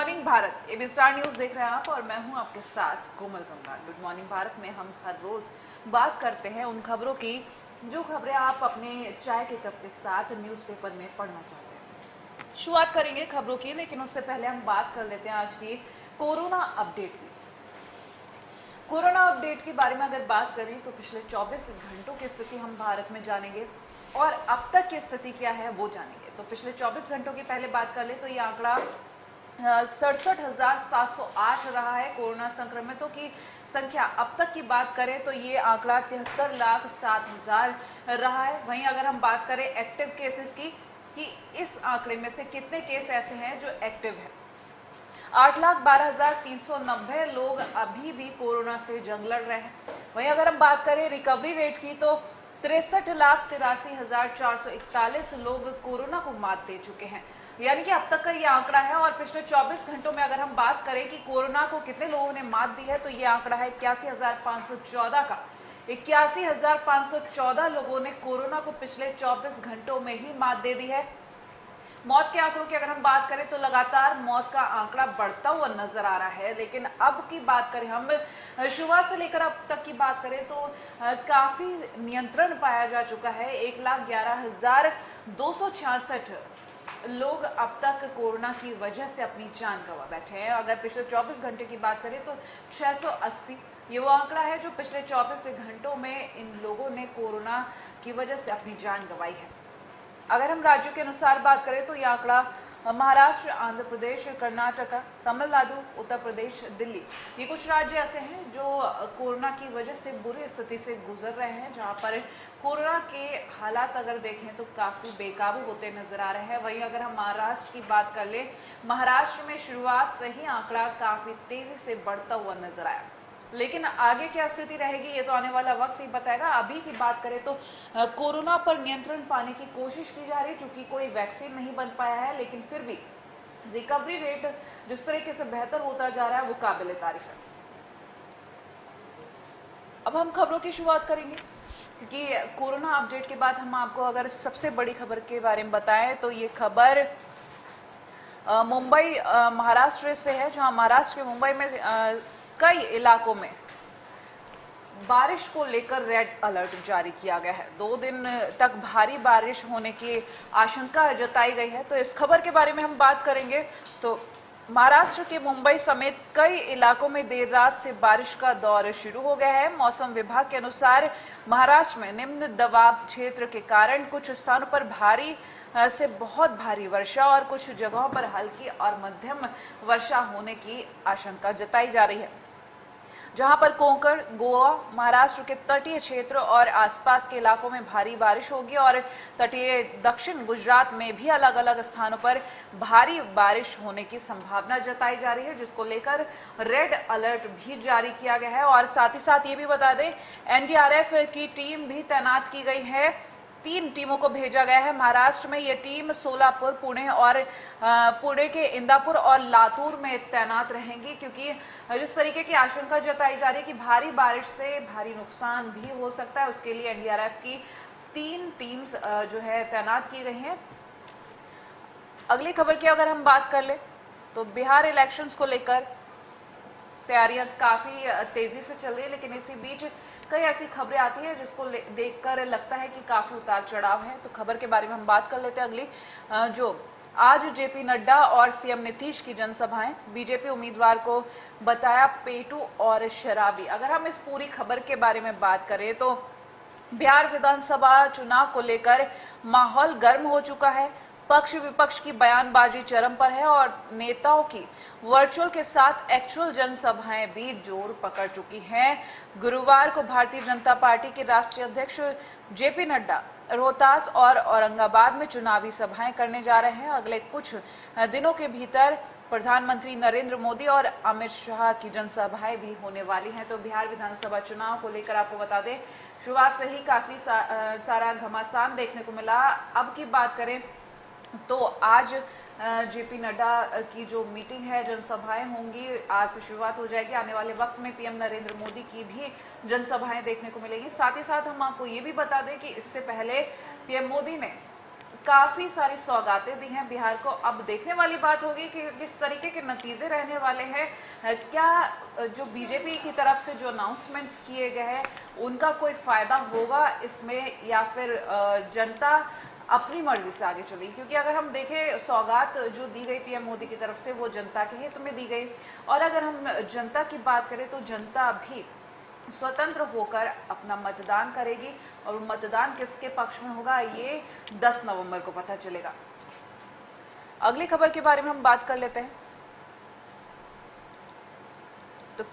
Morning Bharat, AB star news देख रहे हैं आप और मैं हूं आपके साथ कोमल कंगाल। गुड मॉर्निंग भारत में हम हर रोज बात करते हैं उन खबरों की जो खबरें आप अपने चाय के कप के साथ न्यूज़पेपर में पढ़ना चाहते हैं। शुरुआत करेंगे खबरों की, लेकिन उससे पहले हम बात कर लेते हैं आज की कोरोना अपडेट की। कोरोना अपडेट के बारे में अगर बात करें तो पिछले 24 घंटों की स्थिति हम भारत में जानेंगे और अब तक की स्थिति क्या है वो जानेंगे। तो पिछले 24 घंटों की पहले बात कर ले तो ये आंकड़ा 67,708 रहा है। कोरोना संक्रमितों की संख्या अब तक की बात करें तो ये आंकड़ा 73,07,000 रहा है। वहीं अगर हम बात करें एक्टिव केसेस की कि इस आंकड़े में से कितने केस ऐसे हैं जो एक्टिव है, 8,12,390 लोग अभी भी कोरोना से जंग लड़ रहे हैं। वहीं अगर हम बात करें रिकवरी रेट की तो 63,83,441 लोग कोरोना को मात दे चुके हैं, यानी कि अब तक का ये आंकड़ा है। और पिछले 24 घंटों में अगर हम बात करें कि कोरोना को कितने लोगों ने मात दी है तो ये आंकड़ा है 81,514 का। 81,514 लोगों ने कोरोना को पिछले 24 घंटों में ही मात दे दी है। मौत के आंकड़ों की अगर हम बात करें तो लगातार मौत का आंकड़ा बढ़ता हुआ नजर आ रहा है, लेकिन अब की बात करें हम शुरुआत से लेकर अब तक की बात करें तो काफी नियंत्रण पाया जा चुका है। 1,11,266 लोग अब तक कोरोना की वजह से अपनी जान गंवा बैठे हैं। अगर पिछले 24 घंटे की बात करें तो 680 ये वो आंकड़ा है जो पिछले 24 घंटों में इन लोगों ने कोरोना की वजह से अपनी जान गंवाई है। अगर हम राज्यों के अनुसार बात करें तो यह आंकड़ा महाराष्ट्र, आंध्र प्रदेश, कर्नाटक, तमिलनाडु, उत्तर प्रदेश, दिल्ली, ये कुछ राज्य ऐसे हैं जो कोरोना की वजह से बुरी स्थिति से गुजर रहे हैं, जहां पर कोरोना के हालात अगर देखें तो काफी बेकाबू होते नजर आ रहे हैं। वहीं अगर हम महाराष्ट्र की बात कर ले, महाराष्ट्र में शुरुआत से ही आंकड़ा काफी तेजी से बढ़ता हुआ नजर आया, लेकिन आगे क्या स्थिति रहेगी ये तो आने वाला वक्त ही बताएगा। अभी की बात करें तो कोरोना पर नियंत्रण पाने की कोशिश की जा रही है, चूंकि कोई वैक्सीन नहीं बन पाया है, लेकिन फिर भी रिकवरी रेट जिस तरीके से बेहतर होता जा रहा है वो काबिल तारीफ है। अब हम खबरों की शुरुआत करेंगे, क्योंकि कोरोना अपडेट के बाद हम आपको अगर सबसे बड़ी खबर के बारे में बताएं तो ये खबर मुंबई महाराष्ट्र से है, जहां महाराष्ट्र के मुंबई में कई इलाकों में बारिश को लेकर रेड अलर्ट जारी किया गया है। 2 दिन तक भारी बारिश होने की आशंका जताई गई है। तो इस खबर के बारे में हम बात करेंगे तो महाराष्ट्र के मुंबई समेत कई इलाकों में देर रात से बारिश का दौर शुरू हो गया है। मौसम विभाग के अनुसार महाराष्ट्र में निम्न दबाव क्षेत्र के कारण कुछ स्थानों पर भारी से बहुत भारी वर्षा और कुछ जगहों पर हल्की और मध्यम वर्षा होने की आशंका जताई जा रही है, जहां पर कोंकण, गोवा, महाराष्ट्र के तटीय क्षेत्र और आसपास के इलाकों में भारी बारिश होगी और तटीय दक्षिण गुजरात में भी अलग अलग स्थानों पर भारी बारिश होने की संभावना जताई जा रही है, जिसको लेकर रेड अलर्ट भी जारी किया गया है। और साथ ही साथ ये भी बता दें एनडीआरएफ की टीम भी तैनात की गई है। 3 टीमों को भेजा गया है महाराष्ट्र में। ये टीम सोलापुर, पुणे और पुणे के इंदापुर और लातूर में तैनात रहेंगी, क्योंकि जिस तरीके की आशंका जताई जा रही है कि भारी बारिश से भारी नुकसान भी हो सकता है, उसके लिए एनडीआरएफ की 3 टीम्स जो है तैनात की गई हैं। अगली खबर की अगर हम बात कर ले तो बिहार इलेक्शंस को लेकर तैयारियां काफी तेजी से चल रही है, लेकिन इसी बीच कई ऐसी खबरें आती है जिसको देखकर लगता है कि काफी उतार चढ़ाव है। तो खबर के बारे में हम बात कर लेते हैं अगली, जो आज जेपी नड्डा और सीएम नीतीश की जनसभाएं, बीजेपी उम्मीदवार को बताया पेटू और शराबी। अगर हम इस पूरी खबर के बारे में बात करें तो बिहार विधानसभा चुनाव को लेकर माहौल गर्म हो चुका है। पक्ष विपक्ष की बयानबाजी चरम पर है और नेताओं की वर्चुअल के साथ एक्चुअल जनसभाएं भी जोर पकड़ चुकी हैं। गुरुवार को भारतीय जनता पार्टी के राष्ट्रीय अध्यक्ष जेपी नड्डा रोहतास और औरंगाबाद में चुनावी सभाएं करने जा रहे हैं। अगले कुछ दिनों के भीतर प्रधानमंत्री नरेंद्र मोदी और अमित शाह की जनसभाएं भी होने वाली हैं। तो बिहार विधानसभा चुनाव को लेकर आपको बता दें शुरुआत से ही काफी सारा घमासान देखने को मिला। अब की बात करें तो आज जेपी नड्डा की जो मीटिंग है, जनसभाएं होंगी, आज से शुरुआत हो जाएगी। आने वाले वक्त में पीएम नरेंद्र मोदी की भी जनसभाएं देखने को मिलेगी। साथ ही साथ हम आपको ये भी बता दें कि इससे पहले पीएम मोदी ने काफी सारी सौगातें दी हैं बिहार को। अब देखने वाली बात होगी कि किस तरीके के नतीजे रहने वाले हैं। क्या जो बीजेपी की तरफ से जो अनाउंसमेंट्स किए गए हैं उनका कोई फायदा होगा इसमें, या फिर जनता अपनी मर्जी से आगे चली? क्योंकि अगर हम देखें सौगात जो दी गई पीएम मोदी की तरफ से वो जनता के हित में दी गई, और अगर हम जनता की बात करें तो जनता भी स्वतंत्र होकर अपना मतदान करेगी, और मतदान किसके पक्ष में होगा ये 10 नवंबर को पता चलेगा। अगली खबर के बारे में हम बात कर लेते हैं। तो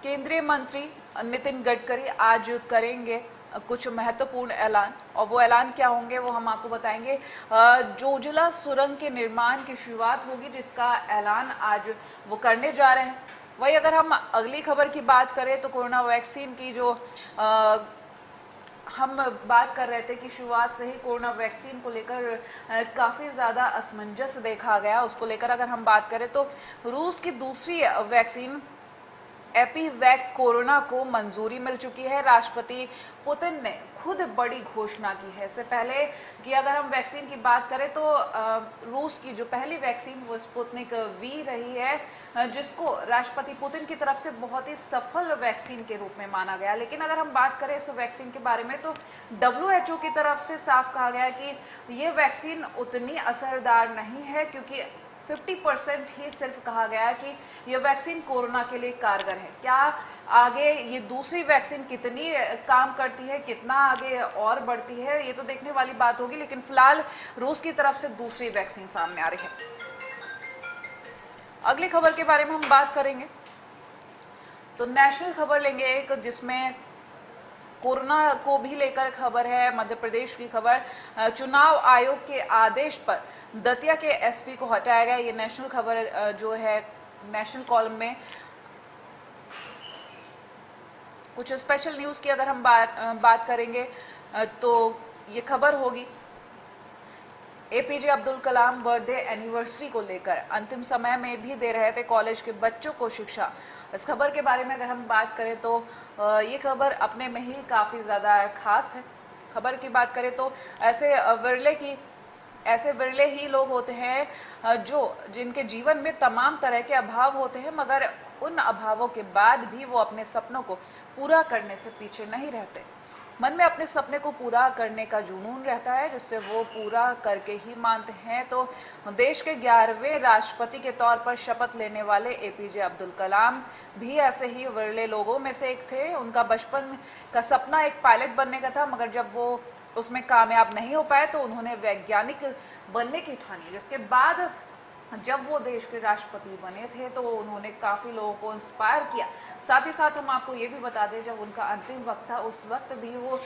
केंद्रीय मंत्री नितिन गडकरी आज करेंगे कुछ महत्वपूर्ण ऐलान, और वो ऐलान क्या होंगे वो हम आपको बताएंगे। जोजिला सुरंग के निर्माण की शुरुआत होगी, जिसका ऐलान आज वो करने जा रहे हैं। वही अगर हम अगली खबर की बात करें तो कोरोना वैक्सीन की जो हम बात कर रहे थे कि शुरुआत से ही कोरोना वैक्सीन को लेकर काफ़ी ज़्यादा असमंजस देखा गया, उसको लेकर अगर हम बात करें तो रूस की दूसरी वैक्सीन एपीवैक कोरोना को मंजूरी मिल चुकी है। राष्ट्रपति पुतिन ने खुद बड़ी घोषणा की है। इससे पहले कि अगर हम वैक्सीन की बात करें तो रूस की जो पहली वैक्सीन वो स्पुतनिक वी रही है, जिसको राष्ट्रपति पुतिन की तरफ से बहुत ही सफल वैक्सीन के रूप में माना गया। लेकिन अगर हम बात करें इस वैक्सीन के बारे में तो WHO की तरफ से साफ कहा गया है कि ये वैक्सीन उतनी असरदार नहीं है, क्योंकि 50% ही सिर्फ कहा गया है कि यह वैक्सीन कोरोना के लिए कारगर है। क्या आगे ये दूसरी वैक्सीन कितनी काम करती है, कितना आगे और बढ़ती है, ये तो देखने वाली बात होगी। लेकिन फिलहाल रूस की तरफ से दूसरी वैक्सीन सामने आ रही है। अगली खबर के बारे में हम बात करेंगे तो नेशनल खबर लेंगे एक, जिसमें कोरोना को भी लेकर खबर है। मध्य प्रदेश की खबर, चुनाव आयोग के आदेश पर दतिया के एसपी को हटाया गया। ये नेशनल खबर जो है नेशनल कॉलम में कुछ स्पेशल न्यूज की अगर हम बात करेंगे तो ये खबर होगी APJ Abdul Kalam birthday anniversary को लेकर अंतिम समय में भी दे रहे थे कॉलेज के बच्चों को शिक्षा। इस खबर के बारे में अगर हम बात करें तो ये खबर अपने में ही काफ़ी ज़्यादा खास है। खबर की बात करें तो ऐसे विरले ही लोग होते हैं जिनके जीवन में तमाम तरह के अभाव होते हैं, मगर उन अभावों के बाद भी वो अपने सपनों को पूरा करने से पीछे नहीं रहते। मन में अपने सपने को पूरा करने का जुनून रहता है, जिससे वो पूरा करके ही मानते हैं। तो देश के 11वें राष्ट्रपति के तौर पर शपथ लेने वाले एपीजे अब्दुल कलाम भी ऐसे ही विरले लोगों में से एक थे। उनका बचपन का सपना एक पायलट बनने का था, मगर जब वो उसमें कामयाब नहीं हो पाए तो उन्होंने वैज्ञानिक बनने की ठानी, जिसके बाद जब वो देश के राष्ट्रपति बने थे तो उन्होंने काफ़ी लोगों को इंस्पायर किया। साथ ही साथ हम आपको ये भी बता दें, जब उनका अंतिम वक्त था उस वक्त भी वो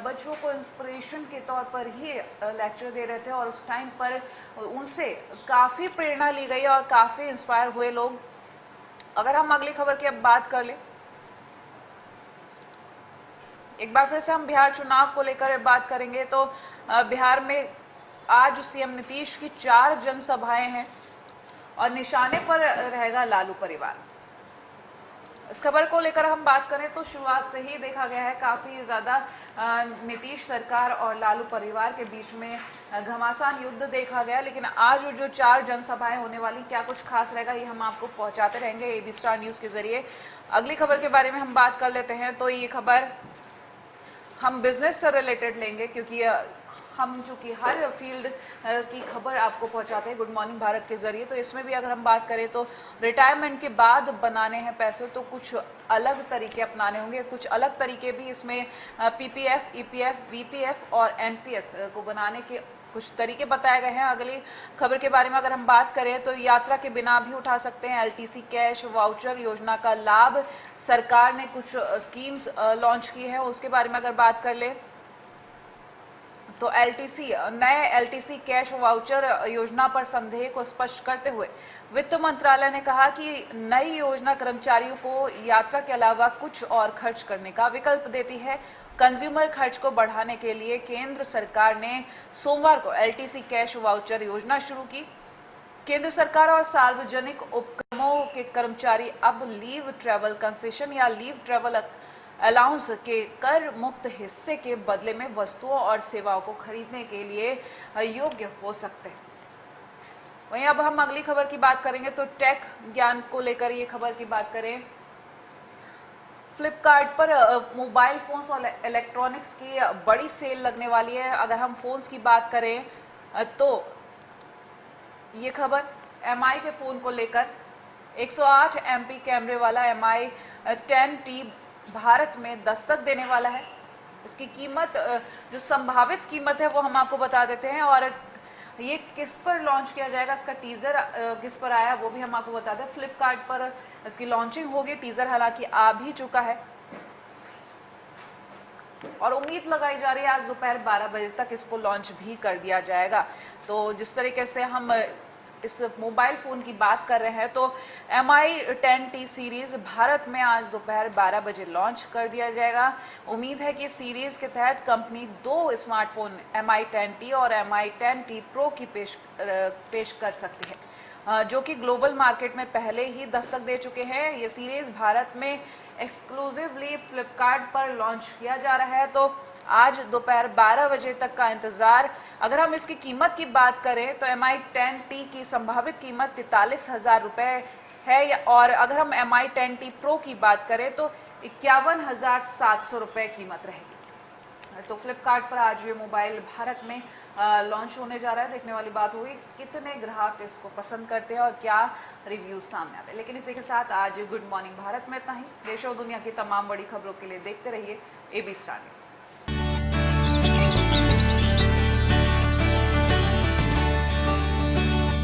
बच्चों को इंस्पिरेशन के तौर पर ही लेक्चर दे रहे थे, और उस टाइम पर उनसे काफ़ी प्रेरणा ली गई और काफ़ी इंस्पायर हुए लोग। अगर हम अगली खबर की अब बात कर लें, एक बार फिर से हम बिहार चुनाव को लेकर बात करेंगे तो बिहार में आज सीएम नीतीश की 4 जनसभाएं हैं और निशाने पर रहेगा लालू परिवार। इस खबर को लेकर हम बात करें तो शुरुआत से ही देखा गया है काफी ज्यादा नीतीश सरकार और लालू परिवार के बीच में घमासान युद्ध देखा गया। लेकिन आज जो 4 जनसभाएं होने वाली, क्या कुछ खास रहेगा ये हम आपको पहुंचाते रहेंगे एबी स्टार न्यूज के जरिए। अगली खबर के बारे में हम बात कर लेते हैं तो ये खबर हम बिजनेस से रिलेटेड लेंगे, क्योंकि हम चूंकि हर फील्ड की खबर आपको पहुंचाते हैं गुड मॉर्निंग भारत के जरिए, तो इसमें भी अगर हम बात करें तो रिटायरमेंट के बाद बनाने हैं पैसे तो कुछ अलग तरीके अपनाने होंगे। कुछ अलग तरीके भी इसमें पीपीएफ, ईपीएफ, वीपीएफ और एनपीएस को बनाने के कुछ तरीके बताए गए हैं। अगली खबर के बारे में अगर हम बात करें तो यात्रा के बिना भी उठा सकते हैं एलटीसी कैश वाउचर योजना का लाभ। सरकार ने कुछ स्कीम्स लॉन्च की है, उसके बारे में अगर बात कर ले तो नए एलटीसी कैश वाउचर योजना पर संदेह को स्पष्ट करते हुए वित्त मंत्रालय ने कहा कि नई योजना कर्मचारियों को यात्रा के अलावा कुछ और खर्च करने का विकल्प देती है। कंज्यूमर खर्च को बढ़ाने के लिए केंद्र सरकार ने सोमवार को एलटीसी कैश वाउचर योजना शुरू की। केंद्र सरकार और सार्वजनिक उपक्रमों के कर्मचारी अब लीव ट्रैवल कंसेशन या लीव ट्रैवल अलाउंस के कर मुक्त हिस्से के बदले में वस्तुओं और सेवाओं को खरीदने के लिए योग्य हो सकते हैं। वहीं अब हम अगली खबर की बात करेंगे तो टेक ज्ञान को लेकर ये खबर की बात करें। फ्लिपकार्ट पर मोबाइल फोन्स और इलेक्ट्रॉनिक्स की बड़ी सेल लगने वाली है। अगर हम फोन्स की बात करें तो ये खबर MI के फोन को लेकर 108 MP कैमरे वाला MI 10T भारत में दस्तक देने वाला है। इसकी कीमत, जो संभावित कीमत है वो हम आपको बता देते हैं, और ये किस पर लॉन्च किया जाएगा, इसका टीजर किस पर आया वो भी हम आपको बता दें। फ्लिपकार्ट पर इसकी लॉन्चिंग होगी, टीजर हालांकि आ भी चुका है और उम्मीद लगाई जा रही है आज दोपहर 12 बजे तक इसको लॉन्च भी कर दिया जाएगा। तो जिस तरीके से हम इस मोबाइल फ़ोन की बात कर रहे हैं तो MI 10T सीरीज़ भारत में आज दोपहर 12 बजे लॉन्च कर दिया जाएगा। उम्मीद है कि सीरीज़ के तहत कंपनी 2 स्मार्टफोन MI 10T और MI 10T Pro की पेश कर सकती है, जो कि ग्लोबल मार्केट में पहले ही दस्तक दे चुके हैं। ये सीरीज़ भारत में एक्सक्लूसिवली फ्लिपकार्ट पर लॉन्च किया जा रहा है, तो आज दोपहर 12 बजे तक का इंतज़ार। अगर हम इसकी कीमत की बात करें तो MI 10T की संभावित कीमत 43,000 रुपये है, और अगर हम MI 10T Pro की बात करें तो 51,700 रुपये कीमत रहेगी। तो फ्लिपकार्ट पर आज ये मोबाइल भारत में लॉन्च होने जा रहा है। देखने वाली बात होगी कितने ग्राहक इसको पसंद करते हैं और क्या रिव्यूज सामने आते हैं। लेकिन इसी के साथ आज गुड मॉर्निंग भारत में इतना ही। देश और दुनिया की तमाम बड़ी खबरों के लिए देखते रहिए ABC स्टार न्यूज़।